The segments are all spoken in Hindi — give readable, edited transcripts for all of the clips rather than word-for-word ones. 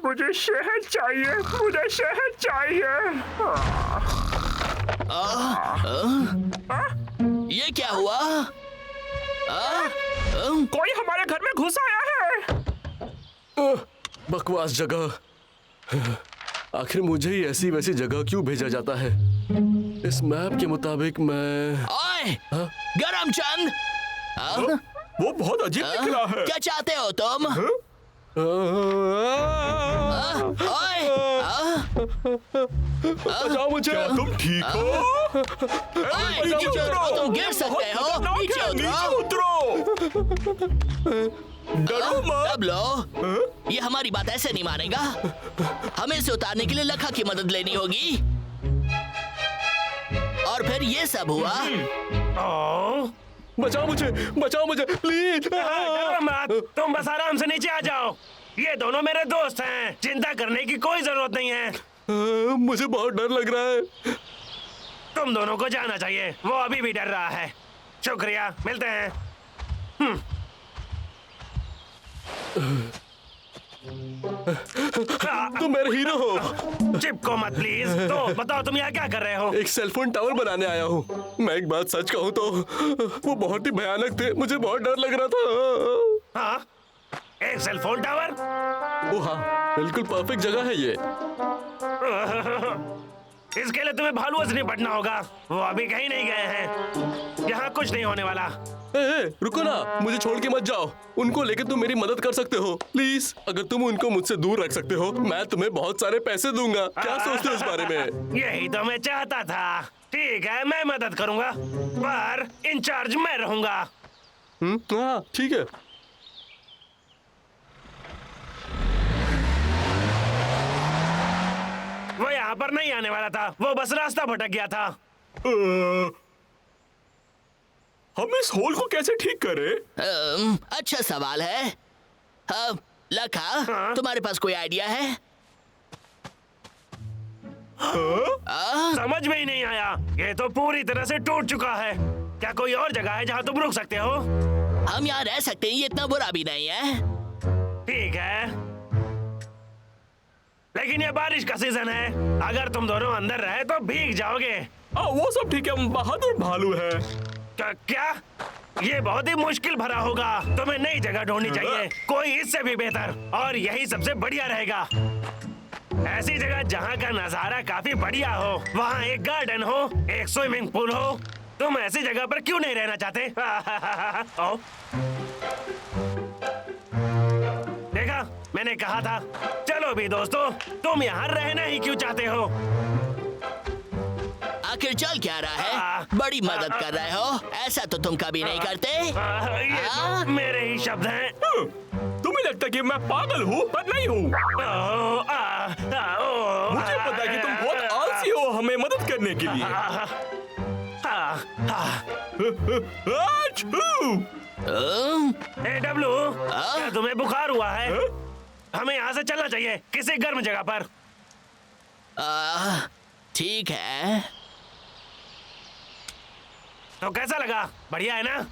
मुझे शहद चाहिए, मुझे शहद चाहिए। ये क्या हुआ? कोई हमारे घर में घुस आया है। बकवास जगह। आखिर मुझे ही ऐसी वैसी जगह क्यों भेजा जाता है? इस मैप के मुताबिक मैं ओए, गरमचंद, वो बहुत अजीब दिख रहा है। क्या चाहते हो तुम? ओए, बचाओ मुझे। क्या तुम ठीक हो? ओए, नीचे उतरो, तुम गिर सकते हो। नीचे उतरो। डरो मत। डब्लो, ये हमारी बात ऐसे नहीं मानेगा। हमें इसे उतारने के लिए लखा की मदद लेनी होगी। और फिर ये सब हुआ। बचाओ मुझे प्लीज। डरो मत, तुम बस आराम से नीचे आ जाओ। ये दोनों मेरे दोस्त हैं, चिंता करने की कोई जरूरत नहीं है। मुझे बहुत डर लग रहा है। तुम दोनों को जाना चाहिए, वो अभी भी डर रहा है। शुक्रिया, मिलते हैं। तुम मेरे हीरो हो। चिपको मत प्लीज। तो बताओ तुम यहाँ क्या कर रहे हो? एक सेलफोन टावर बनाने आया हूँ। मैं एक बात सच कहूँ तो वो बहुत ही भयानक थे, मुझे बहुत डर लग रहा था। हाँ, एक सेलफोन टावर? ओ हाँ, बिल्कुल परफेक्ट जगह है ये। इसके लिए तुम्हें भालुओं से निपटना होगा। वो अभी कहीं नहीं गए हैं। यहाँ कुछ नहीं होने वाला। रुको ना, मुझे छोड़ के मत जाओ। उनको लेकर तुम मेरी मदद कर सकते हो प्लीज। अगर तुम उनको मुझसे दूर रख सकते हो, मैं तुम्हें बहुत सारे पैसे दूंगा। क्या सोचते हो इस बारे में? यही तो मैं चाहता था। ठीक है, मैं मदद करूंगा, पर इंचार्ज मैं रहूंगा। हाँ ठीक है। वो यहाँ पर नहीं आने वाला था, वो बस रास्ता भटक गया था। हम इस होल को कैसे ठीक करें? अच्छा सवाल है। लखा, तुम्हारे पास कोई आइडिया है? समझ में ही नहीं आया। ये तो पूरी तरह से टूट चुका है। क्या कोई और जगह है जहाँ तुम रुक सकते हो? हम यहाँ रह सकते हैं, ये इतना बुरा भी नहीं है। ठीक है, लेकिन ये बारिश का सीजन है। अगर तुम दोनों अंदर रहे तो भीग जाओगे। वो सब ठीक है, बहादुर भालू है। क्या? ये बहुत ही मुश्किल भरा होगा। तुम्हें नई जगह ढूंढनी चाहिए, कोई इससे भी बेहतर, और यही सबसे बढ़िया रहेगा। ऐसी जगह जहाँ का नजारा काफी बढ़िया हो, वहाँ एक गार्डन हो, एक स्विमिंग पूल हो। तुम ऐसी जगह पर क्यों नहीं रहना चाहते? देखा, मैंने कहा था। चलो भी दोस्तों, तुम यहाँ रहना ही क्यों चाहते हो? आखिर चल क्या रहा है? बड़ी मदद कर रहे हो, ऐसा तो तुम कभी नहीं करते। ये तो मेरे ही शब्द हैं। तुम्हें लगता है कि मैं पागल हूँ, पर नहीं हूँ। मुझे पता है कि तुम बहुत आलसी हो हमें मदद करने के लिए। डब्लू, क्या तुम्हें बुखार हुआ है? हमें यहाँ से चलना चाहिए, किसी गर्म जगह पर। ठीक है। तो कैसा लगा? बढ़िया है ना?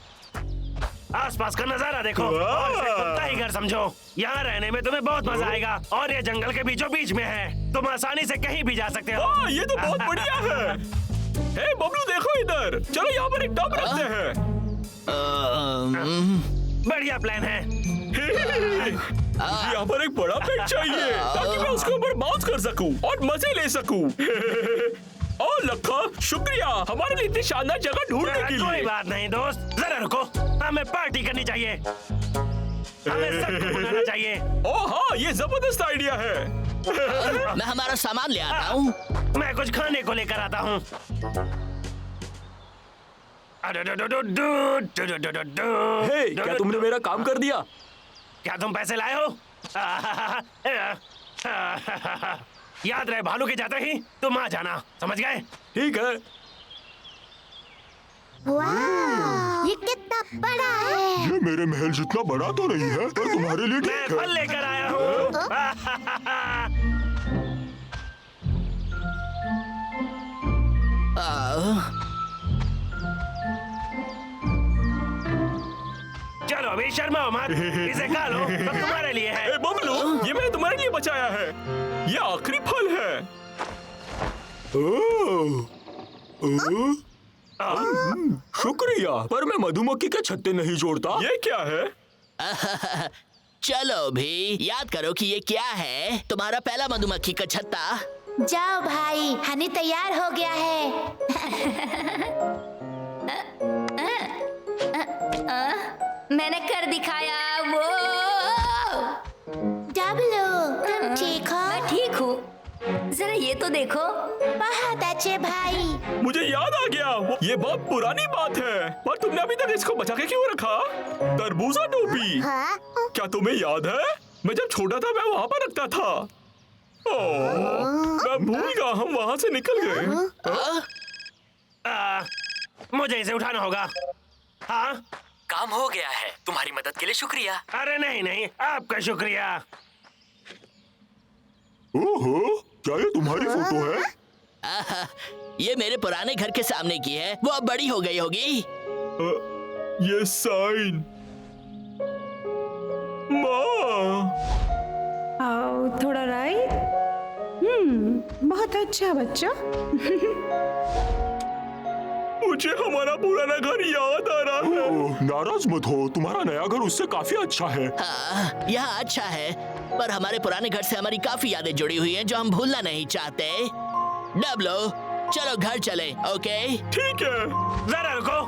आसपास का नजारा देखो और इसे खुद का ही घर समझो। यहाँ रहने में तुम्हें बहुत मजा आएगा, और ये जंगल के बीचों बीच में है। तुम आसानी से कहीं भी जा सकते हो। ये तो बहुत बढ़िया है। हे बबलू, देखो इधर, चलो यहाँ पर एक टब रखते हैं। बढ़िया प्लान है। मुझे यहाँ पर एक बड़ा बेड चाहिए ताकि मैं उसके ऊपर बाउंस कर सकूं और मजे ले सकूं। और लखा, शुक्रिया हमारे लिए इतनी शानदार जगह ढूंढने के लिए। कोई बात नहीं दोस्त, जरा रुको, हमें पार्टी करनी चाहिए। हमें सबको बुलाना चाहिए। ओह हाँ, ये जबरदस्त आइडिया है। मैं हमारा सामान ले आता हूँ। मैं कुछ खाने को लेकर आता हूँ। हे, क्या तुमने मेरा काम कर दिया? क्या तुम पैसे लाए हो? याद रहे, भालू के जाते ही तुम आ जाना, समझ गए? ठीक है। वाह, ये कितना बड़ा है। ये मेरे महल जितना बड़ा तो नहीं है, पर तुम्हारे लिए मैं ठीक फल है। लेकर आया हूँ। चलो अभी शर्मा मत, इसे खा लो, तो तुम्हारे लिए है। ए बबलू, ये मैंने तुम्हारे लिए बचाया है। ये आखिरी फल है। शुक्रिया, पर मैं मधुमक्खी के छत्ते नहीं जोड़ता। ये क्या है? चलो भी याद करो कि ये क्या है। तुम्हारा पहला मधुमक्खी का छत्ता। जाओ भाई, हनी तैयार हो गया है। मैंने कर दिखाया। वो डब्लू, तुम ठीक हो? मैं ठीक हूँ। जरा ये तो देखो। बहुत अच्छे भाई। मुझे याद आ गया, ये बहुत पुरानी बात है, पर तुमने अभी तक इसको बचा के क्यों रखा? तरबूजा टोपी। हाँ? क्या तुम्हें याद है? मैं जब छोटा था मैं वहाँ पर रखता था। मैं भूल गया, हम वहाँ से निकल गए। मुझे इसे उठाना होगा। हाँ? काम हो गया है। तुम्हारी मदद के लिए शुक्रिया। अरे नहीं नहीं, आपका शुक्रिया। ओहो, क्या ये तुम्हारी फोटो है? ये मेरे पुराने घर के सामने की है। वो अब बड़ी हो गई होगी। ये साइन। माँ, आओ थोड़ा राइट। बहुत अच्छा बच्चा। मुझे हमारा पुराना घर याद आ रहा है। ओह, नाराज मत हो, तुम्हारा नया घर उससे काफी अच्छा है। हाँ, यहाँ अच्छा है, पर हमारे पुराने घर से हमारी काफी यादें जुड़ी हुई हैं जो हम भूलना नहीं चाहते। डब्लो, चलो घर चले। ओके ठीक है। जरा रुको।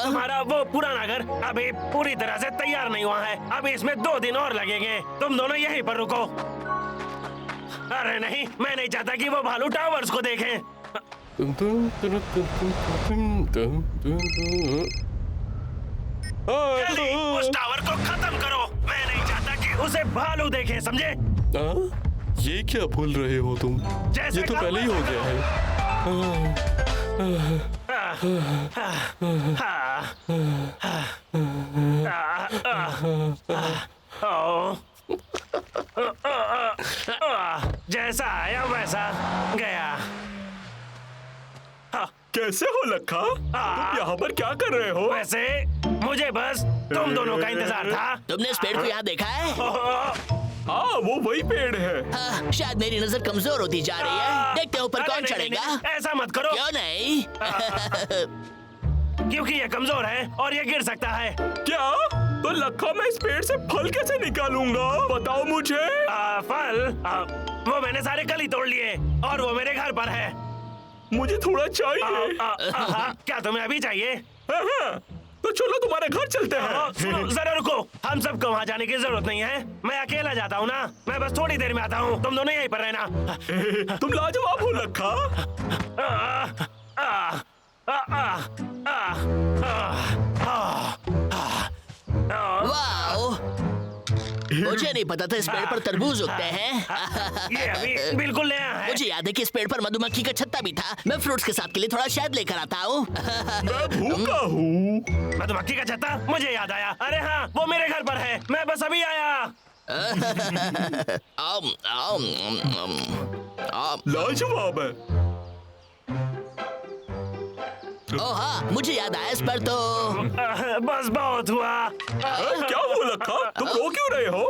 तुम्हारा वो पुराना घर अभी पूरी तरह से तैयार नहीं हुआ है। अभी इसमें 2 दिन और लगेंगे। तुम दोनों यहीं पर रुको। अरे नहीं, मैं नहीं चाहता कि वो भालू टावर्स को देखें। उस टावर को खत्म करो। मैं नहीं चाहता कि उसे भालू देखे, समझे? ये क्या भूल रहे हो तुम? जैसे ये तो पहले ही हो गया है। जैसा आया वैसा गया। कैसे हो लखा? तुम यहाँ पर क्या कर रहे हो? वैसे मुझे बस तुम दोनों का इंतजार था। तुमने इस पेड़ को यहाँ देखा है? हाँ, वो वही पेड़ है। हाँ, शायद मेरी नजर कमजोर होती जा रही है। देखते हैं ऊपर अरे कौन नहीं, चढ़ेगा। नहीं, ऐसा मत करो। क्यों नहीं? क्योंकि ये कमजोर है और ये गिर सकता है। क्या? तो लखा, मैं इस पेड़ से फल कैसे निकालूंगा? बताओ मुझे। फल वो मैंने सारे कल ही तोड़ लिए और वो मेरे घर पर है। मुझे थोड़ा चाहिए। क्या तुम्हें अभी चाहिए? हाँ, तो चलो तुम्हारे घर चलते हैं। सुनो, जरा रुको। हम सबको वहाँ जाने की जरूरत नहीं है। मैं अकेला जाता हूँ ना। मैं बस थोड़ी देर में आता हूँ। तुम दोनों यहीं पर रहना। तुम लाजवाब हो लखा। वाओ, मुझे नहीं पता था इस पेड़ पर तरबूज उगते हैं। ये अभी बिल्कुल नया है। मुझे याद है कि इस पेड़ पर मधुमक्खी का छत्ता भी था। मैं फ्रूट्स के साथ के लिए थोड़ा शहद लेकर आता हूँ। मैं भूखा हूँ। मधुमक्खी का छत्ता, मुझे याद आया। अरे हाँ, वो मेरे घर पर है। मैं बस अभी आया। आम, आम, आम, आम। लाजवाब है। ओह हाँ, मुझे याद आया इस पर तो। बस बहुत हुआ। क्या हुआ लखा? तुम रो क्यों रहे हो?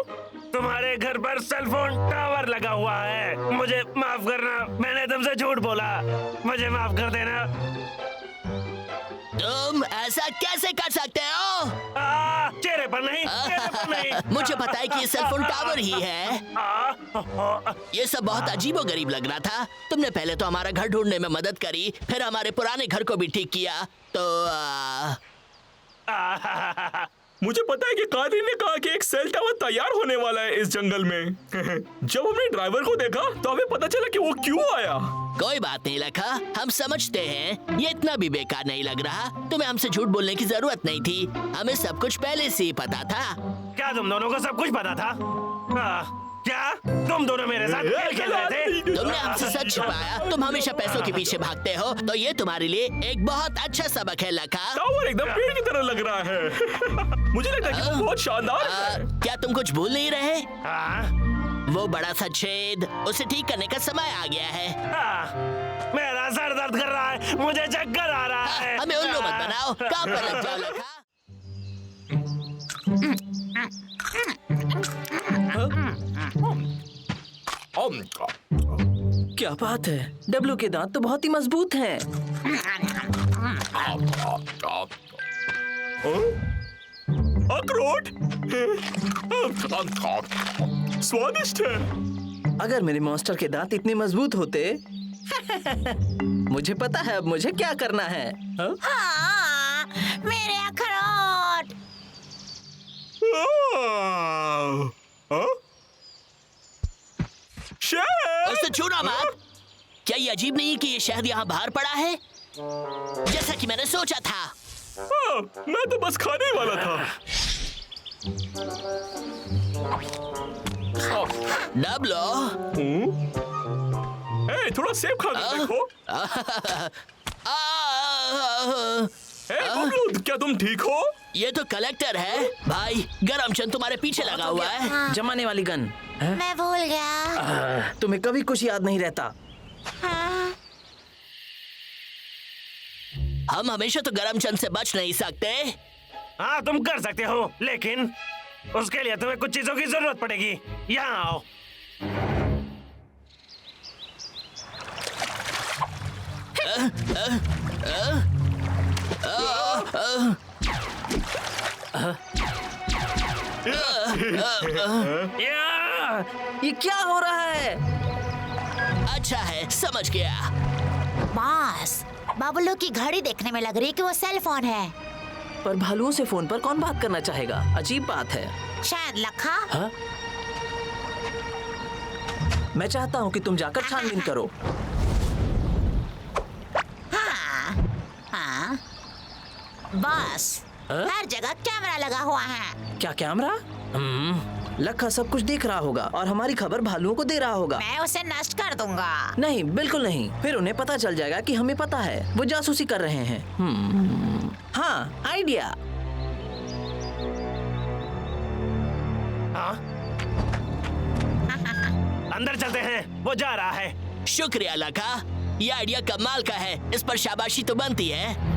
तुम्हारे घर पर सेलफोन टावर लगा हुआ है। मुझे माफ करना, मैंने तुमसे झूठ बोला। मुझे माफ कर देना। तुम ऐसा कैसे कर सकते हो? चेहरे पर नहीं, चेहरे पर नहीं। मुझे पता है कि ये सेलफोन टावर ही है। ये सब बहुत अजीबोगरीब लग रहा था। तुमने पहले तो हमारा घर ढूंढने में मदद करी, फिर हमारे पुराने घर को भी ठीक किया। तो मुझे पता है कि कादरी ने कहा कि एक सेल टावर तैयार होने वाला है इस जंगल में। जब हमने ड्राइवर को देखा तो हमें पता चला कि वो क्यों आया। कोई बात नहीं लखा, हम समझते हैं। ये इतना भी बेकार नहीं लग रहा। तुम्हें हमसे झूठ बोलने की जरूरत नहीं थी। हमें सब कुछ पहले से ही पता था। क्या तुम दोनों को सब कुछ पता था? क्या तुम दोनों मेरे साथ खेल खेल रहे थे? तुमने हमसे सच छुपाया। तुम हमेशा पैसों के पीछे भागते हो, तो ये तुम्हारे लिए एक बहुत अच्छा सबक है लखा। टावर एकदम पेड़ की तरह लग रहा है। मुझे लगता है कि वो बहुत शानदार है। क्या तुम कुछ भूल नहीं रहे? हाँ? वो बड़ा सा छेद, उसे ठीक करने का समय आ गया है। मेरा सर दर्द कर रहा है। मुझे चक्कर आ रहा है। हमें उल्लू मत बनाओ। काम पर लग जाओ लखा। क्या बात है, डब्लू के दांत तो बहुत ही मजबूत हैं। अखरोट स्वादिष्ट है। अगर मेरे मॉन्स्टर के दांत इतने मजबूत होते मुझे पता है अब मुझे क्या करना है। हाँ? हाँ, मेरे अखरोट। शहद। उसे छूना मत। क्या ये अजीब नहीं कि ये शहद यहाँ बाहर पड़ा है, जैसा कि मैंने सोचा था? मैं तो बस खाने ही वाला था। डब्लो, थोड़ा सेब खा कर देखो। बबलू, क्या तुम ठीक हो? ये तो कलेक्टर है भाई। गरम चंद तुम्हारे पीछे लगा हुआ है। जमाने वाली गन। मैं भूल गया। तुम्हें कभी कुछ याद नहीं रहता। हाँ। हम हमेशा तो गरम चंद से बच नहीं सकते। हाँ, तुम कर सकते हो, लेकिन उसके लिए तुम्हें कुछ चीजों की जरूरत पड़ेगी। यहाँ आओ। ये क्या हो रहा है? अच्छा है, समझ गया। बॉस, बबलू की घड़ी देखने में लग रही है कि वो सेल फोन है। पर भालुओं से फोन पर कौन बात करना चाहेगा? अजीब बात है। शायद लखा। हाँ? मैं चाहता हूँ कि तुम जाकर छानबीन करो। हाँ, हाँ। बॉस, हर जगह कैमरा लगा हुआ है। क्या कैमरा? लखा सब कुछ देख रहा होगा और हमारी खबर भालुओं को दे रहा होगा। मैं उसे नष्ट कर दूंगा। नहीं, बिल्कुल नहीं। फिर उन्हें पता चल जाएगा कि हमें पता है वो जासूसी कर रहे हैं। हाँ, आइडिया। हाँ? अंदर चलते हैं, वो जा रहा है। शुक्रिया लखा, ये आइडिया कमाल का है। इस पर शाबाशी तो बनती है।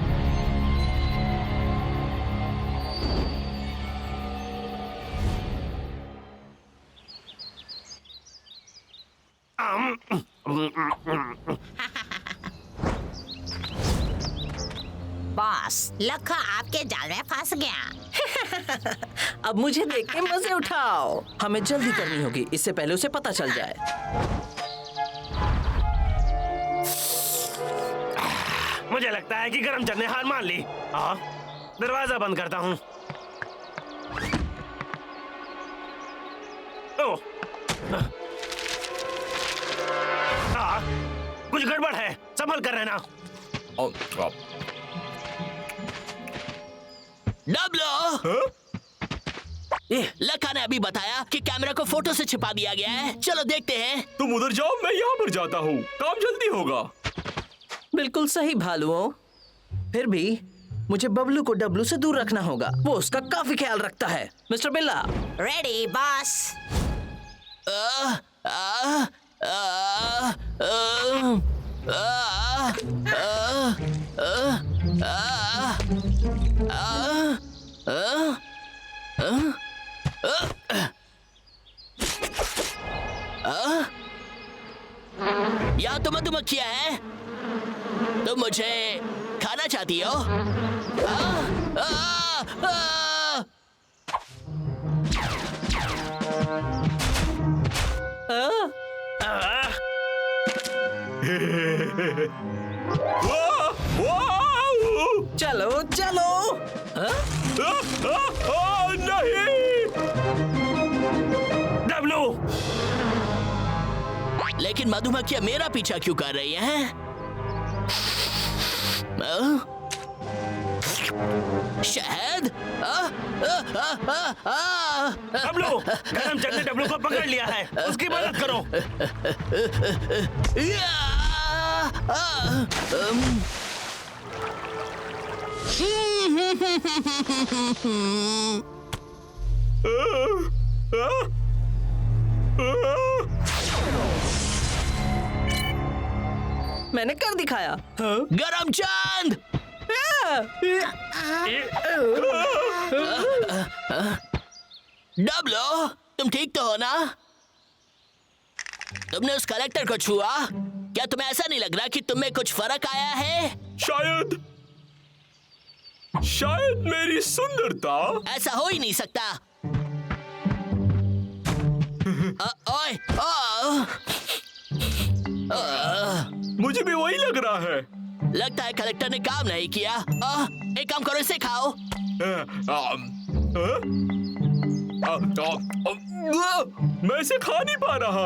बॉस, लखा आपके जाल में फंस गया। अब मुझे देख के मजे उठाओ। हमें जल्दी करनी होगी, इससे पहले उसे पता चल जाए। मुझे लगता है कि गरमचंद ने हार मान ली। हाँ, दरवाजा बंद करता हूँ। ओह, हाँ, कुछ गड़बड़ है, संभल कर रहना। डब्लो, लखा ने अभी बताया कि कैमरा को फोटो से छिपा दिया गया है। चलो देखते हैं। तुम उधर जाओ, मैं यहाँ पर जाता हूँ। काम जल्दी होगा। बिल्कुल सही भालुओं। फिर भी मुझे बबलू को डब्लू से दूर रखना होगा। वो उसका काफी ख्याल रखता है। मिस्टर बिल्ला। Ready boss. यहाँ तो मधुमक्खियाँ हैं। तुम मुझे खाना चाहती हो? चलो चलो। नहीं, डब्लू। लेकिन मधुमक्खियाँ मेरा पीछा क्यों कर रही हैं? शहद? डब्लू, गरमचंद ने डब्लू को पकड़ लिया है, उसकी मदद करो। मैंने कर दिखाया। गरमचंद! डब्लो, तुम ठीक तो हो ना? तुमने उस कलेक्टर को छुआ? क्या तुम्हें ऐसा नहीं लग रहा कि तुम में कुछ फर्क आया है? शायद मेरी सुंदरता। ऐसा हो ही नहीं सकता। ओए, मुझे भी वही लग रहा है। लगता है कलेक्टर ने काम नहीं किया। एक काम करो, इसे खाओ। मैं इसे खा नहीं पा रहा।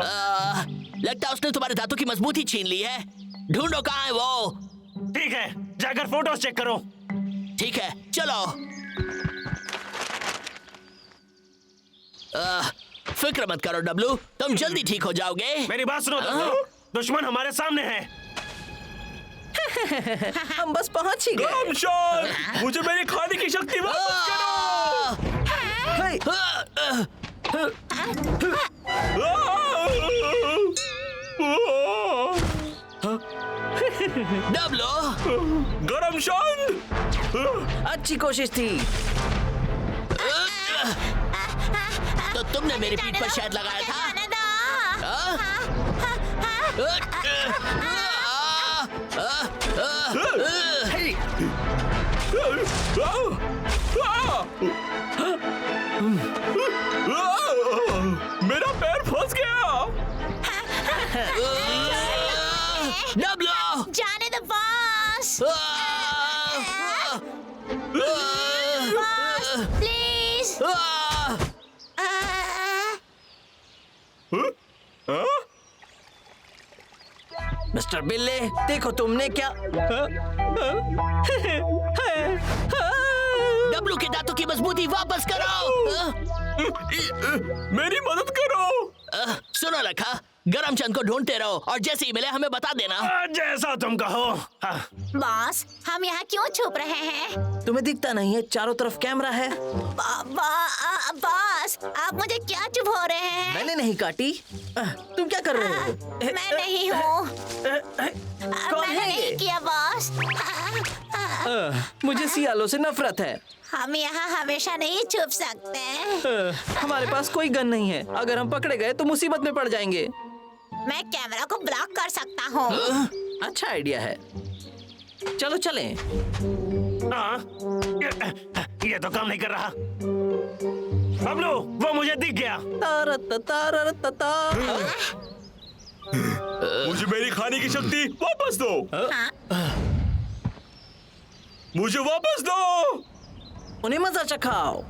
लगता है उसने तुम्हारे दांतों की मजबूती छीन ली है। ढूंढो कहाँ है वो। ठीक है, जाकर फोटोज चेक करो। ठीक है, चलो। फिक्र मत करो डब्लू, तुम जल्दी ठीक हो जाओगे। मेरी बात सुनो दोस्तों, दुश्मन हमारे सामने है। हम बस पहुंच ही गए। गरमशान, मुझे मेरी खाने की शक्ति वापस करो। हे, डब्लू, गरमशान, अच्छी कोशिश थी। तो तुमने मेरी पीठ पर शहद लगाया था? मेरा पैर फंस गया। डब्लू, जाने दो बॉस। Boss, please. मिस्टर बिल्ले, देखो तुमने क्या। डब्लू के दांतों की मजबूती वापस करो। मेरी मदद करो। सुनो रखा, गरमचंद को ढूंढते रहो और जैसे ही मिले हमें बता देना। जैसा तुम कहो। बॉस, हम यहाँ क्यों छुप रहे हैं? तुम्हें दिखता नहीं है चारों तरफ कैमरा है? बॉस, आप मुझे क्या चुप हो रहे हैं? मैंने नहीं काटी। तुम क्या कर रहे हो? मैं नहीं हूँ। कौन मैंने है नहीं ये? किया बॉस। मुझे सियालों से नफरत है। हम यहाँ हमेशा नहीं छुप सकते। हमारे पास कोई गन नहीं है। अगर हम पकड़े गए तो मुसीबत में पड़ जाएंगे। मैं कैमरा को ब्लॉक कर सकता हूँ। अच्छा आइडिया है, चलो चलें। ये तो काम नहीं कर रहा। बबलू, वो मुझे दिख गया। मुझे मेरी खाने की शक्ति वापस दो। मुझे वापस दो। उन्हें मजा चखाओ।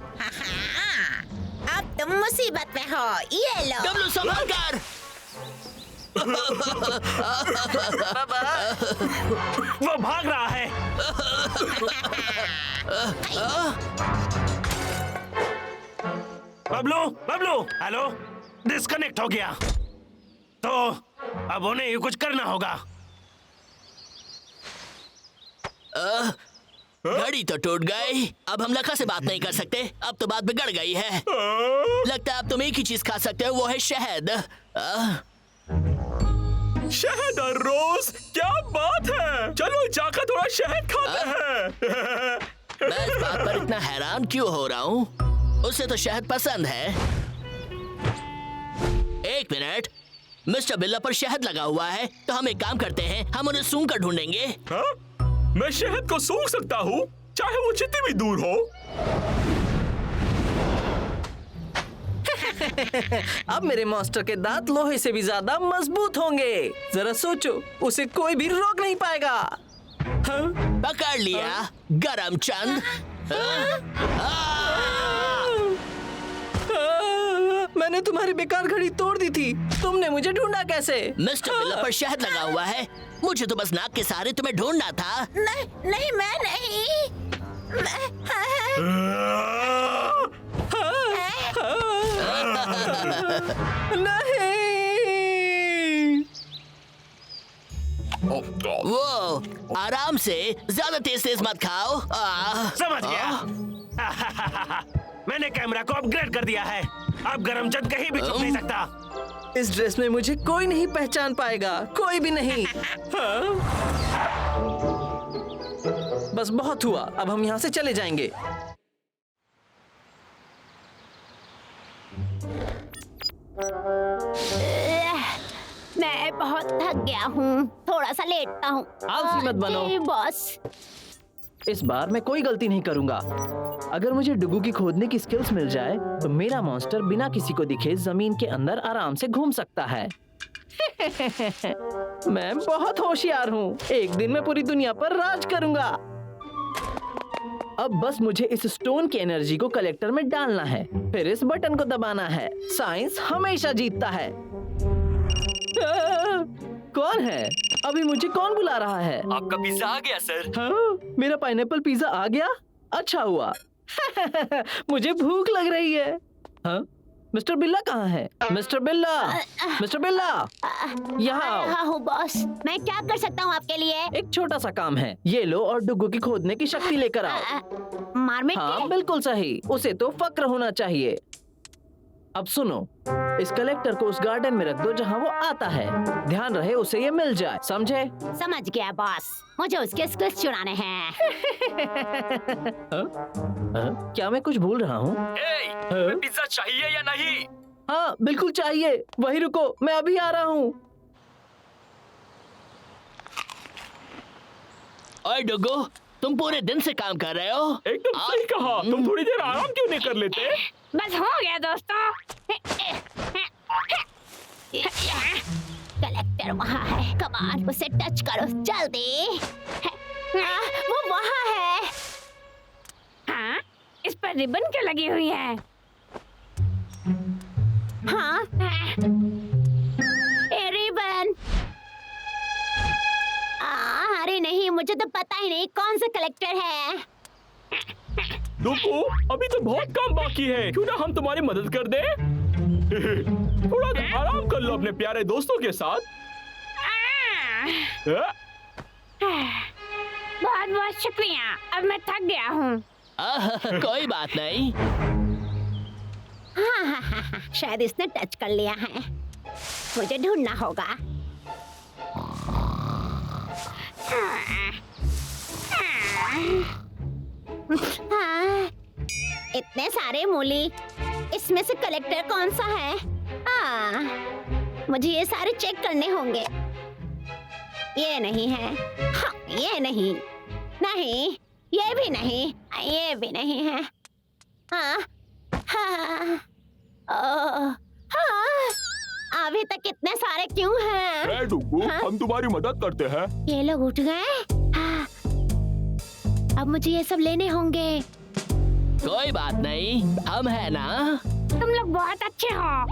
अब तुम मुसीबत में हो, ये लो। डब्लू संभाल कर। वो भाग रहा है। बबलू, हेलो, डिस्कनेक्ट हो गया। तो अब उन्हें ये कुछ करना होगा। घड़ी तो टूट गई। अब हम लखा से बात नहीं कर सकते। अब तो बात बिगड़ गई है। लगता है अब तुम एक ही चीज खा सकते हो, वो है शहद। शहद और रोज, क्या बात है। चलो जाकर थोड़ा शहद खाते हैं। मैं इस बात पर इतना हैरान क्यों हो रहा हूँ? उसे तो शहद पसंद है। एक मिनट, मिस्टर बिल्ला पर शहद लगा हुआ है, तो हम एक काम करते हैं, हम उन्हें सूंघ कर ढूंढेंगे। हाँ? मैं शहद को सूंघ सकता हूँ, चाहे वो जितनी भी दूर हो। अब मेरे मास्टर के दांत लोहे से भी ज्यादा मजबूत होंगे। जरा सोचो, उसे कोई भी रोक नहीं पाएगा। पकड़ लिया गरमचंद। मैंने तुम्हारी बेकार घड़ी तोड़ दी थी। तुमने मुझे ढूंढा कैसे? मिस्टर बिल्ला पर शहद लगा हुआ है। मुझे तो बस नाक के सहारे तुम्हें ढूंढना था। नहीं, मैं नहीं। नहीं। वो आराम से, ज्यादा तेज तेज मत खाओ। समझ गया। मैंने कैमरा को अपग्रेड कर दिया है। अब गरमचंद कहीं भी छुप नहीं सकता। इस ड्रेस में मुझे कोई नहीं पहचान पाएगा, कोई भी नहीं। हाँ? बस बहुत हुआ, अब हम यहाँ से चले जाएंगे। मैं बहुत थक गया हूँ, थोड़ा सा लेटता हूँ। आलसी मत बनो। जी बॉस। इस बार मैं कोई गलती नहीं करूंगा। अगर मुझे डुगू की खोदने की स्किल्स मिल जाए तो मेरा मॉन्स्टर बिना किसी को दिखे जमीन के अंदर आराम से घूम सकता है। मैं बहुत होशियार हूँ, एक दिन मैं पूरी दुनिया पर राज करूंगा। अब बस मुझे इस स्टोन की एनर्जी को कलेक्टर में डालना है, फिर इस बटन को दबाना है। साइंस हमेशा जीतता है। कौन है? अभी मुझे कौन बुला रहा है? आपका पिज्जा आ गया सर। हाँ, मेरा पाइनएप्पल पिज्जा आ गया? अच्छा हुआ। मुझे भूख लग रही है। हाँ? मिस्टर बिल्ला कहाँ है? मिस्टर बिल्ला, मिस्टर बिल्ला, यहाँ आओ। हाँ हूँ बॉस, मैं क्या कर सकता हूँ आपके लिए? एक छोटा सा काम है, ये लो और डुगू की खोदने की शक्ति लेकर आओ। मारमिट हाँ बिल्कुल सही, उसे तो फक्र होना चाहिए। अब सुनो, इस कलेक्टर को उस गार्डन में रख दो जहाँ वो आता है। ध्यान रहे उसे ये मिल जाए, समझे? समझ गया बॉस, मुझे उसके स्किल्स चुराने हैं। क्या मैं कुछ भूल रहा हूँ? तुम्हें पिज्जा चाहिए या नहीं? हाँ बिल्कुल चाहिए, वही रुको, मैं अभी आ रहा हूँ। ओए डुगू, तुम पूरे दिन से काम कर रहे हो? एकदम सही कहा। तुम थोड़ी देर आराम क्यों नहीं कर लेते? बस हो गया दोस्तों। कलेक्टर वहाँ है, कमान उसे टच करो जल्दी। वो वहाँ है। हाँ, इस पर रिबन क्यों लगी हुई है? हाँ, ए रिबन। अरे नहीं, मुझे तो पता ही नहीं कौन सा कलेक्टर है। डुगू, अभी तो बहुत काम बाकी है, क्यों ना हम तुम्हारी मदद कर दें? थोड़ा आराम कर लो अपने प्यारे दोस्तों के साथ। बहुत बहुत शुक्रिया, अब मैं थक गया हूँ। कोई बात नहीं। हाँ, शायद इसने टच कर लिया है, मुझे ढूंढना होगा। हाँ, इतने सारे मूली, इसमें से कलेक्टर कौन सा है? मुझे ये सारे चेक करने होंगे। ये नहीं है, हाँ, ये नहीं, नहीं, ये भी नहीं, ये भी नहीं है। हाँ, हाँ, हाँ, अभी तक इतने सारे क्यों हैं? डुगू, हम तुम्हारी मदद करते हैं। ये लोग उठ गए। हाँ, अब मुझे ये सब लेने होंगे। कोई बात नहीं, हम है ना। तुम लोग बहुत अच्छे हो।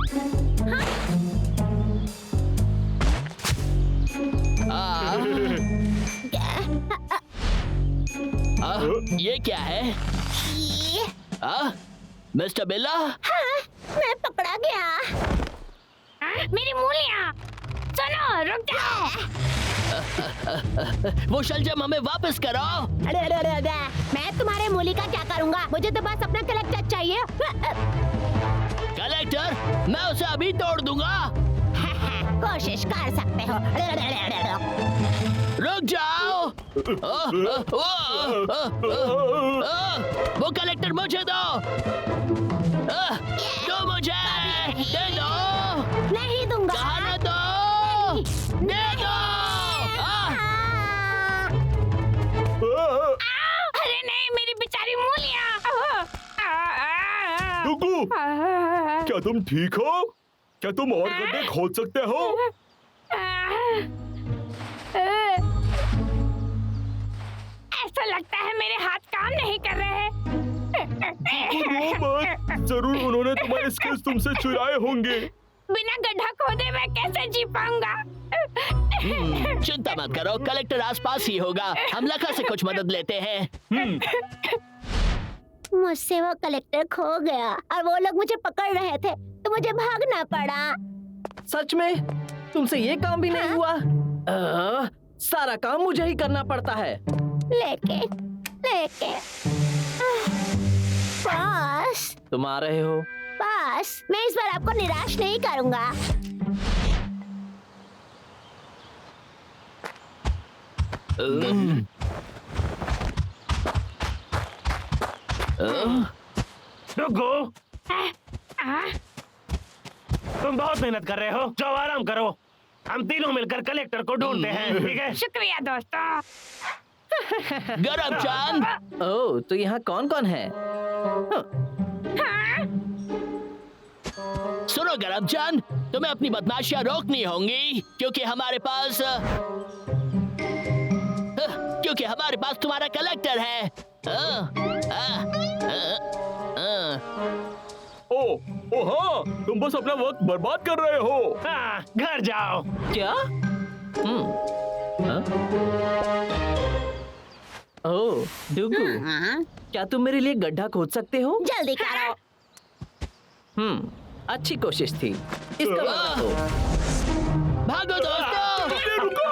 ये क्या है? मिस्टर बिल्ला? हाँ, मैं पकड़ा गया। मेरी मूलियाँ, सुनो, रुक जाओ। वो शलजम हमें वापस करो। मैं तुम्हारे मूली का क्या करूँगा? मुझे तो बस अपना कलेक्टर चाहिए। कलेक्टर, मैं उसे अभी तोड़ दूंगा। कोशिश कर सकते हो। रुक जाओ। वो कलेक्टर मुझे दो। दो मुझे, दे दो। नहीं दूंगा। कहा दो, दे दो। अरे नहीं, मेरी बेचारी मूलियाँ। डुगू, क्या तुम ठीक हो? क्या तुम और गड्ढे खोद सकते हो? ऐसा लगता है मेरे हाथ काम नहीं कर रहे। जरूर उन्होंने तुम्हारे स्किल्स तुमसे चुराए होंगे। बिना गड्ढा खोदे मैं कैसे जी पाऊंगा? चिंता मत करो, कलेक्टर आसपास ही होगा। हम लखा से कुछ मदद लेते हैं। मुझसे वो कलेक्टर खो गया और वो लोग मुझे पकड़ रहे थे, तो मुझे भागना पड़ा। सच में? तुमसे ये काम भी नहीं हुआ? सारा काम मुझे ही करना पड़ता है। लेकिन बॉस, तुम आ रहे हो? बॉस, मैं इस बार आपको निराश नहीं करूंगा। डुगू, तुम बहुत मेहनत कर रहे हो, जाओ आराम करो। हम तीनों मिलकर कलेक्टर को ढूंढते हैं, ठीक है? शुक्रिया दोस्तों। गरम चांद, ओह, तो यहाँ कौन कौन है? सुनो गरम चांद, तुम्हें अपनी बदमाशियां रोकनी होंगी क्योंकि हमारे पास तुम्हारा कलेक्टर है। ओ हाँ, तुम बस अपना वक्त बर्बाद कर रहे हो। हाँ, घर जाओ। क्या? ओह, डुगू, क्या तुम मेरे लिए गड्ढा खोद सकते हो? जल्दी करो। अच्छी कोशिश थी। इसका मतलब दो। भागो दोस्तों! रुको!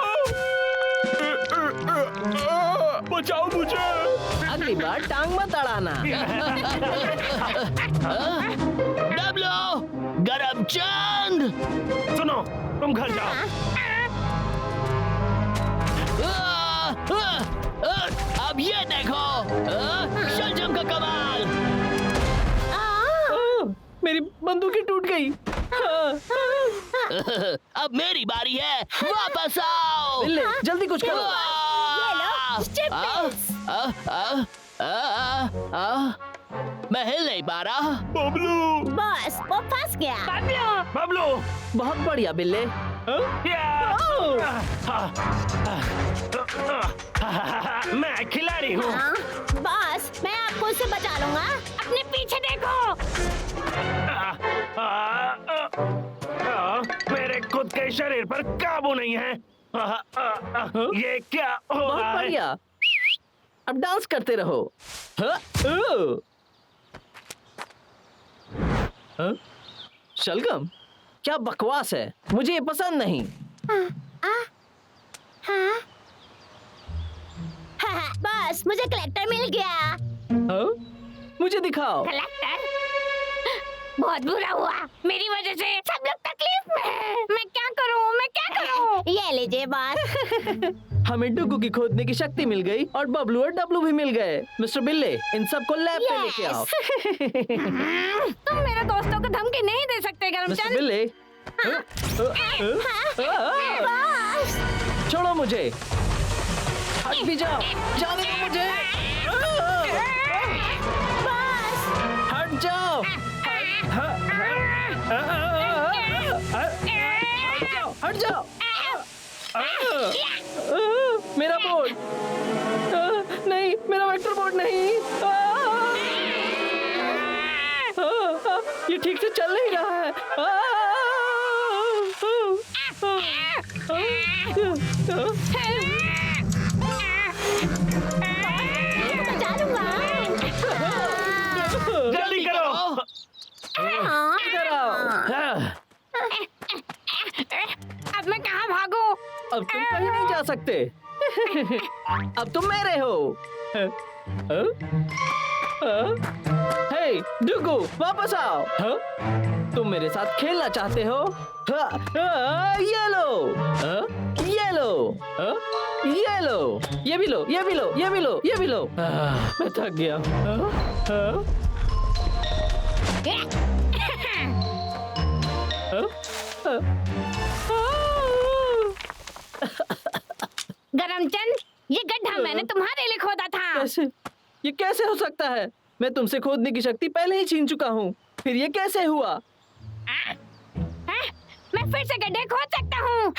बचाओ मुझे! अगली बार टांग मत अड़ाना। डब्लो, गरम चांद! सुनो, तुम घर जाओ। अब ये देखो, शलजम का कमाल! मेरी बंदूकें टूट गई। अब मेरी बारी है, वापस आओ! बिल्ले, जल्दी कुछ करो। मैं हिल नहीं पा रहा। बबलू! बॉस, वो फंस गया। बबलू! बहुत बढ़िया बिल्ले। मैं खिलाड़ी हूँ। हाँ, बॉस, मैं आपको उससे बचा लूंगा। अपने पीछे देखो। मेरे खुद के शरीर पर काबू नहीं है। ये क्या हो बहुत रहा है? बढ़िया। अब डांस करते रहो। शलगम, क्या बकवास है, मुझे ये पसंद नहीं। बॉस, मुझे कलेक्टर मिल गया। मुझे दिखाओ। कलेक्टर? बहुत बुरा हुआ, मेरी वजह से सब लोग तकलीफ में हैं। मैं क्या करूं? ये लीजिए बॉस। हमें डुगू की खोदने की शक्ति मिल गई और बबलू और डब्लू भी मिल गए। मिस्टर बिल्ले, इन सबको लैब पे लेके आओ। तुम मेरे दोस्तों को धमकी नहीं दे सकते मिस्टर गरमचंद। बिल्ले, बॉस, छोड़ो मुझे। हट भी जाओ, जाने दो मुझे। बॉस, हट जाओ। हट जाओ। मेरा बोर्ड नहीं, मेरा वेक्टर बोर्ड नहीं। ये ठीक से चल नहीं रहा है। बचा लूंगा। जल्दी करो। इधर आओ। अब मैं कहाँ भागूं? अब तुम कहीं नहीं जा सकते। अब तुम मेरे हो। हे डुगू, वापस आओ। तुम मेरे साथ खेलना चाहते हो? ये लो, ये लो, ये लो, ये भी लो, ये भी लो, ये भी लो, ये भी लो। मैं थक गया। गरमचंद, ये गड्ढा मैंने तुम्हारे लिए खोदा था। कैसे? ये कैसे हो सकता है? मैं तुमसे खोदने की शक्ति पहले ही छीन चुका हूँ। फिर ये कैसे हुआ? मैं फिर से गड्ढे खोद सकता हूँ।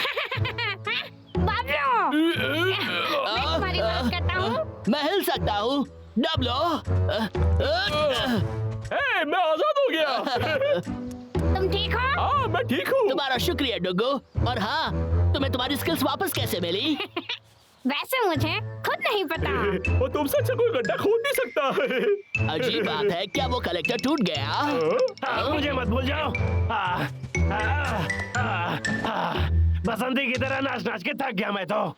बाबलो, मैं तुम्हारी मदद करता हूँ। मैं हिल सकता हूँ। डब्लो, मैं आजाद हो गया। तुम ठीक हो? हाँ, मैं ठीक हूँ। तुम्हारा शुक्रिया डुगू। और हाँ, तुम्हें तुम्हारी स्किल्स वापस कैसे मिली? वैसे मुझे खुद नहीं पता। वो तुमसे अच्छा कोई गड्ढा खोद नहीं सकता है। अजीब बात है, क्या वो कलेक्टर टूट गया? मुझे मत भूल जाओ। बसंती की तरह नाच नाच के थक गया मैं तो।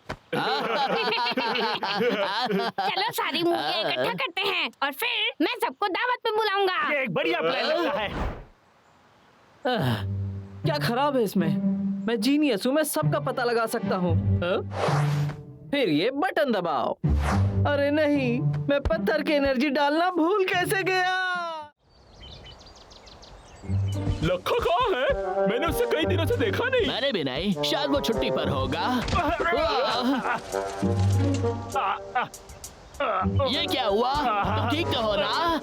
चलो सारी मूर्तियाँ इकट्ठा करते हैं और फिर मैं सबको दावत पे बुलाऊंगा। ये एक बढ़िया प्लान लगता है। क्या खराब है इसमें? मैं जीनियस हूँ, मैं सबका पता लगा सकता हूँ। फिर ये बटन दबाओ। अरे नहीं, मैं पत्थर की एनर्जी डालना भूल कैसे गया? लखा कहाँ है? मैंने उसे कई दिनों से देखा नहीं। मैंने भी नहीं, शायद वो छुट्टी पर होगा। ये क्या हुआ? तुम ठीक तो हो ना?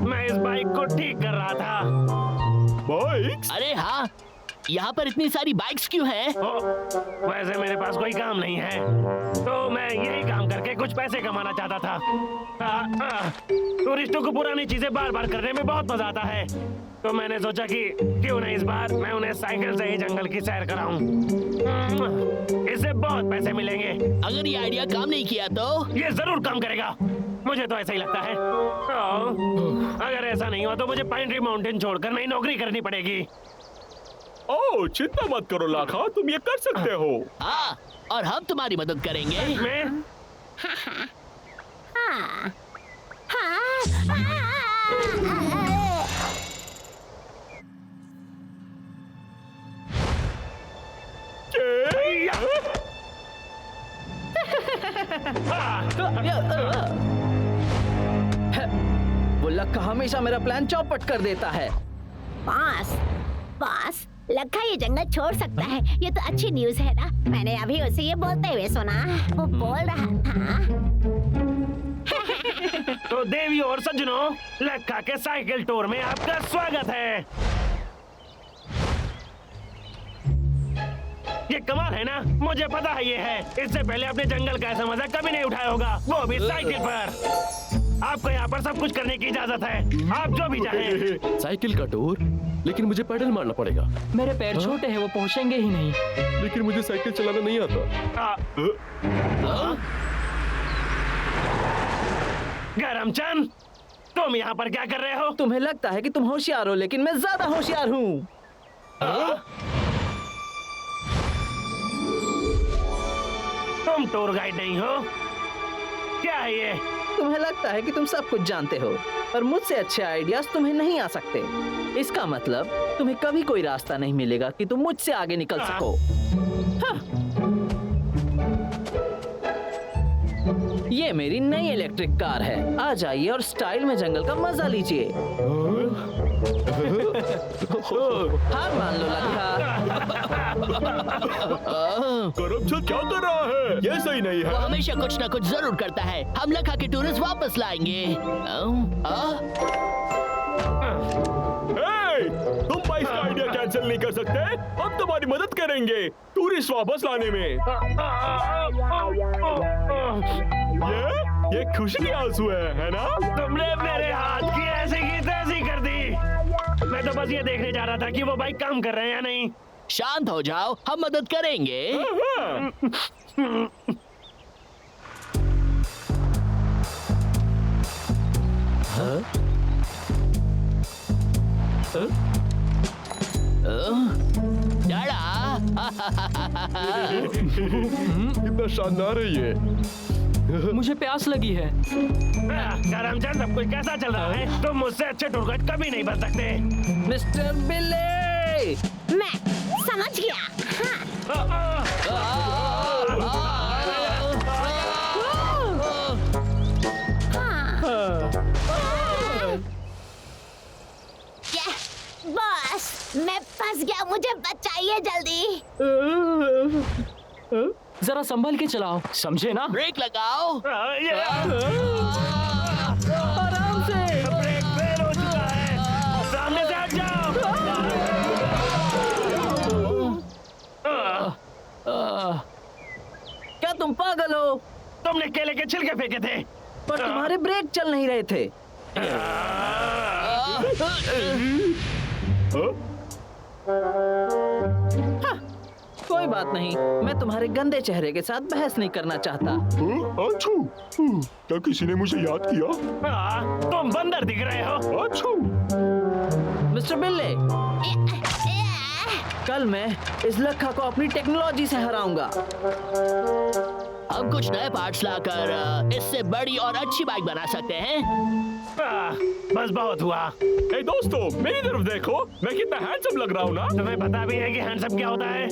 मैं इस बाइक को ठीक कर रहा था। बाइक्स? अरे हाँ, यहाँ पर इतनी सारी बाइक्स क्यों हैं? वैसे मेरे पास कोई काम नहीं है, तो मैं यही काम करके कुछ पैसे कमाना चाहता था। टूरिस्टों को पुरानी चीजें बार बार करने में बहुत मजा आता है, तो मैंने सोचा कि क्यों नहीं इस बार मैं उन्हें साइकिल से ही जंगल की सैर कराऊं। इससे बहुत पैसे मिलेंगे। अगर ये आइडिया काम नहीं किया तो? ये जरूर काम करेगा, मुझे तो ऐसा ही लगता है। अगर ऐसा नहीं हुआ तो मुझे पाइन ट्री माउंटेन छोड़कर नई नौकरी करनी पड़ेगी। ओह, चिंता मत करो लाखा, तुम ये कर सकते हो। हाँ, और हम तुम्हारी मदद करेंगे। मैं वो लक्का हमेशा मेरा प्लान चौपट कर देता है। बॉस, बॉस, लखा ये जंगल छोड़ सकता है, ये तो अच्छी न्यूज़ है ना। मैंने अभी उसे ये बोलते हुए सुना, वो बोल रहा था। तो देवियों और सज्जनों, लक्का के साइकिल टूर में आपका स्वागत है। ये कमाल है ना, मुझे पता है ये है। इससे पहले अपने जंगल का ऐसा मजा कभी नहीं उठाया होगा, वो भी साइकिल पर। आपको यहाँ पर सब कुछ करने की इजाजत है, आप जो भी चाहें। साइकिल का टूर? लेकिन मुझे पैडल मारना पड़ेगा। मेरे पैर छोटे हैं, वो पहुंचेंगे ही नहीं। लेकिन मुझे साइकिल चलाना नहीं आता। गरमचंद, तुम यहाँ पर क्या कर रहे हो? तुम्हें लगता है कि तुम होशियार हो, लेकिन मैं ज्यादा होशियार हूँ। तुम टूर गाइड नहीं हो? क्या है ये? तुम्हें लगता है कि तुम सब कुछ जानते हो, पर मुझसे अच्छे आइडियाज तुम्हें नहीं आ सकते। इसका मतलब तुम्हें कभी कोई रास्ता नहीं मिलेगा कि तुम मुझसे आगे निकल सको। हाँ। ये मेरी नई इलेक्ट्रिक कार है। आ जाइए और स्टाइल में जंगल का मजा लीजिए। हार मान लो लखा। करमचंद क्या कर रहा है? ये सही नहीं वो है। हमेशा कुछ ना कुछ जरूर करता है। हम लखा के टूरिस्ट वापस लाएंगे। तुम बाइक का आइडिया कैंसिल नहीं कर सकते? हम तुम्हारी मदद करेंगे टूरिस्ट वापस लाने में। ये खुशी के आंसू है ना? तुमने मेरे हाथ की ऐसी की तैसी कर दी। मैं तो बस ये देखने जा रहा था कि वो बाइक काम कर रहे हैं या नहीं। शांत हो जाओ, हम मदद करेंगे। कितना शानदार है ये। मुझे प्यास लगी है। करमचंद, सब कुछ कैसा चल रहा है? तुम मुझसे अच्छे टूर गाइड कभी नहीं बन सकते। मिस्टर बिल्ले, मैं समझ गया। बॉस, मैं फंस गया, मुझे बचाइए जल्दी। जरा संभल के चलाओ, समझे ना? ब्रेक लगाओ। आराम से। ब्रेक फेल हो चुका है, सामने से हट जाओ। क्या तुम पागल हो? तुमने केले के छिलके फेंके थे, पर तुम्हारे ब्रेक चल नहीं रहे थे। हाँ, कोई बात नहीं, मैं तुम्हारे गंदे चेहरे के साथ बहस नहीं करना चाहता। अच्छू, क्या किसी ने मुझे याद किया? तुम बंदर दिख रहे हो। अच्छू, मिस्टर बिल्ले, कल मैं इस लखा को अपनी टेक्नोलॉजी से हराऊंगा। हम कुछ नए पार्ट्स लाकर इससे बड़ी और अच्छी बाइक बना सकते हैं। बस बहुत हुआ। ए दोस्तों, मेरी तरफ देखो, मैं कितना हैंडसम लग रहा हूँ ना? तुम्हें पता भी है कि हैंडसम क्या होता है?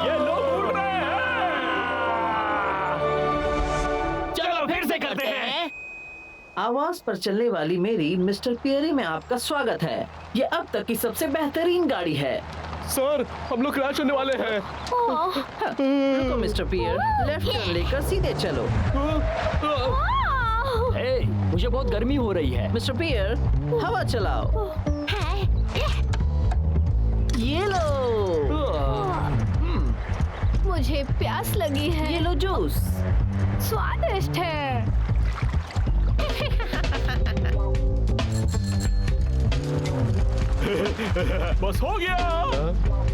ये लोग उड़ रहे हैं। चलो फिर से करते हैं। आवाज पर चलने वाली मेरी मिस्टर पियरी में आपका स्वागत है। ये अब तक की सबसे बेहतरीन गाड़ी है। सर हम लोग क्रैश होने वाले हैं। रुको मिस्टर पियर, लेफ्ट टर्न लेकर सीधे चलो। ए, मुझे बहुत गर्मी हो रही है। मिस्टर पियर, हवा चलाओ। ये लो। मुझे प्यास लगी है। ये लो जूस। स्वादिष्ट है। बस हो गया।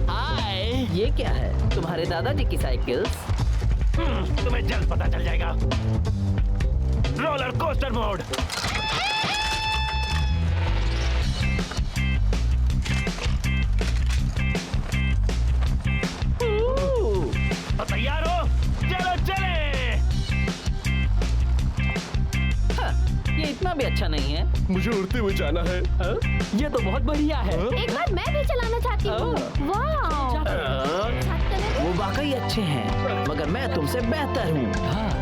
हाय। ये क्या है? तुम्हारे दादाजी की साइकिल्स? तुम्हें जल्द पता चल जाएगा। Roller coaster mode. तो तैयार हो? चलो चले। ये इतना भी अच्छा नहीं है। मुझे उड़ते हुए जाना है। ये तो बहुत बढ़िया है। एक बार मैं भी चलाना चाहती हूँ। वाह। साथ चलेंगे? वो वाकई अच्छे हैं, मगर मैं तुमसे बेहतर हूँ।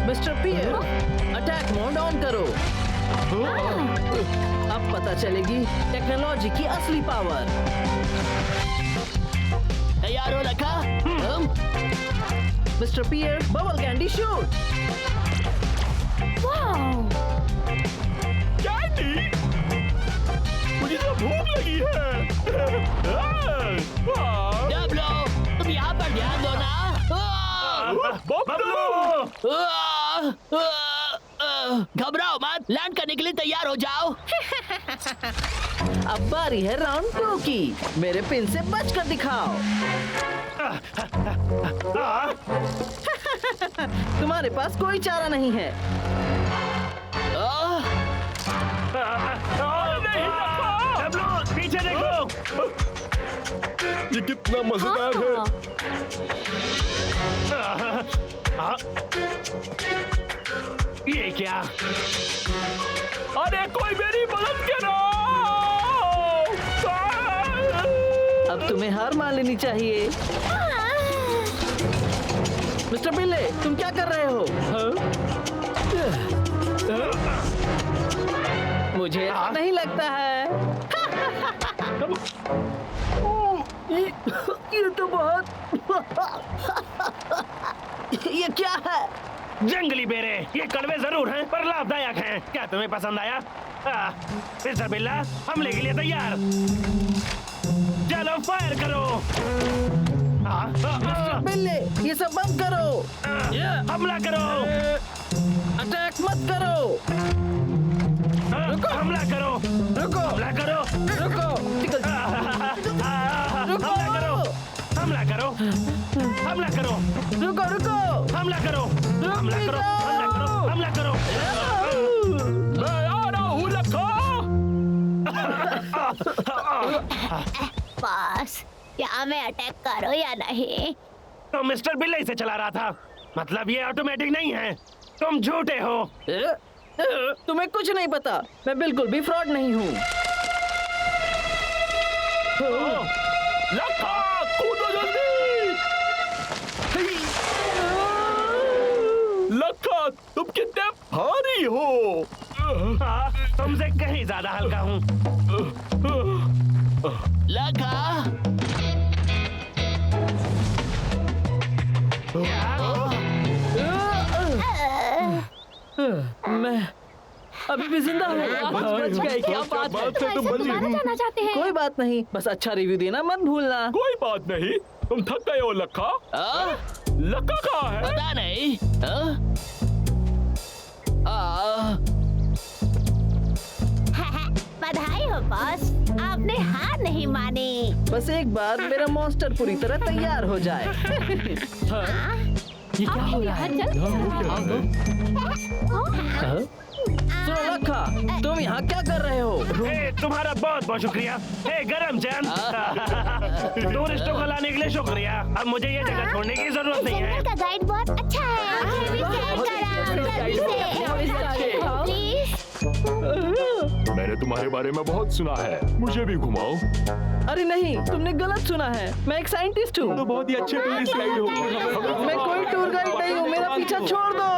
Mister Pierre, attack mode on करो। अब पता चलेगी टेक्नोलॉजी की असली पावर। तैयार हो लखा? मिस्टर पियर, बबल कैंडी शूट। कैंडी? मुझे तो भूख लगी है। डब्लो, तुम यहाँ पर ध्यान दो ना। बबलू! घबराओ मत, लैंड करने के लिए तैयार हो जाओ। अब बारी है राउंड 2 की। मेरे पिन से बचकर दिखाओ। तुम्हारे पास कोई चारा नहीं है। डब्लू, पीछे देखो। ये कितना मजेदार है। ये क्या? अरे कोई मेरी मदद करो! अब तुम्हें हार मान लेनी चाहिए। मिस्टर बिल्ले, तुम क्या कर रहे हो? मुझे ऐसा नहीं लगता है। ये तो बहुत ये क्या है? जंगली बेरे। ये कड़वे जरूर हैं, पर लाभदायक हैं। क्या तुम्हें पसंद आया? मिस्टर बिल्ला, हमले के लिए तैयार। चलो फायर करो। मिस्टर बिल्ले, ये सब बंद करो। हमला करो। अटैक मत करो। हमला करो। रुको, हमला करो। रुको, हमला करो। हमला करो। हमला करो। रुको, रुको। हमला करो। हमला करो। हमला करो। हमला करो। मैं आ रहा हूँ लखा! बस, क्या मैं अटैक करो या नहीं? तो मिस्टर बिल्ले से चला रहा था। मतलब ये ऑटोमेटिक नहीं है। तुम झूठे हो। तुम्हें कुछ नहीं पता। मैं बिल्कुल भी फ्रॉड नहीं हूँ। लखा, कूदो जल्दी! लखा, तुम कितने भारी हो! तुमसे कहीं ज्यादा हल्का हूँ। लखा, मैं अभी भी जिंदा हूँ। बच गए, क्या बात है। बात है, तुम बची। दोबारा जाना चाहते हैं? कोई बात नहीं, बस अच्छा रिव्यू देना मत भूलना। कोई बात नहीं, तुम थक गए हो लखा। लखा कहाँ है? पता नहीं। बधाई हो बॉस, आपने हार नहीं मानी। बस एक बार मेरा मॉन्स्टर पूरी तरह तैयार हो जाए। ये क्या हो रहा है? सुनो लखा, तुम यहाँ क्या कर रहे हो? तुम्हारा बहुत बहुत शुक्रिया। हे गरम चंद, टूरिस्टों को लाने के लिए शुक्रिया। अब मुझे ये जगह छोड़ने की जरूरत नहीं है। जंगल का गाइड बहुत अच्छा है। प्लीज। मैंने तुम्हारे बारे में बहुत सुना है, मुझे भी घुमाओ। अरे नहीं, तुमने गलत सुना है। मैं एक साइंटिस्ट हूँ। तो बहुत ही अच्छे टूरिस्ट गाइड हो। मैं कोई टूर गाइड नहीं हूँ। मेरा पीछा छोड़ दो।